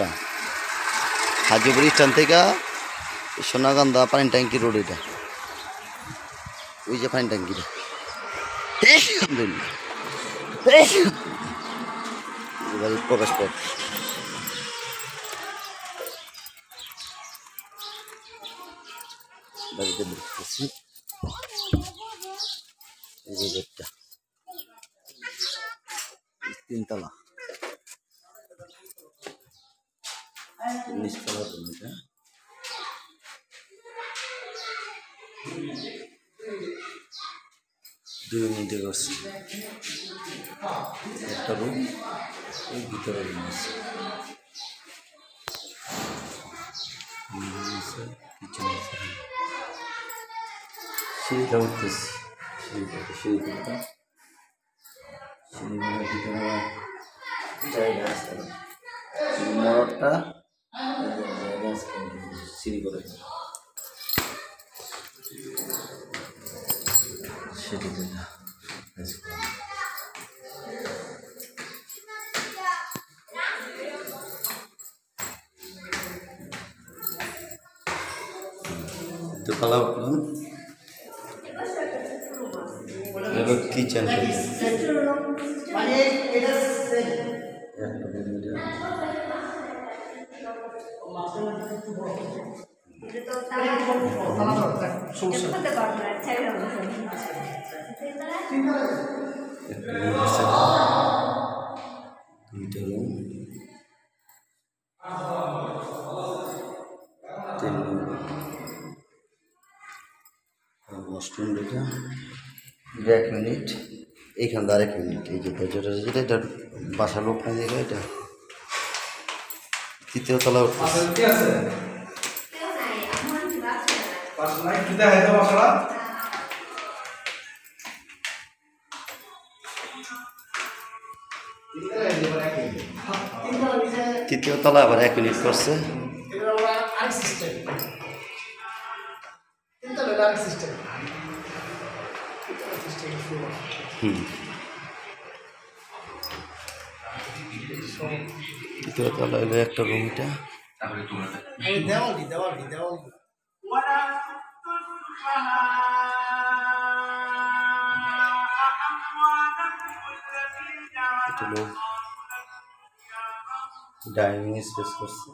রোডটা, হাজিপুর স্ট্যান্ড থেকে সোনাকান্দা পানি ট্যাঙ্কি রোড। এটা ওই যে পানি ট্যাঙ্কিটা, বাড়ির প্রবেশ পথ। বাড়িতে ঢুকতেছি, এই যে গেটটা 3 তলা, নিচতলা এটা। দুই মিনিটে করছি একটা রুম, ওই ভিতরে রুম আছে, সিঁড়িটা উঠতেছি, সিঁড়িটা জায়গা আছে, মোড়টা সিঁড়ি করে সেটি দোতলা উঠলাম। এবার কিচেন ওয়াশরুম, এটা 1 মিনিট, এইখান থেকে 1 মিনিট। এই যে যেটা এটা বাসার লোক না দেখে, এটা 3য় তলা উঠতেছে। তৃতীয় তলা আবার 1 মিনিট করছে। তৃতীয় তলা হলো একটা রুম, এটা ডাইনিং স্পেস করছে।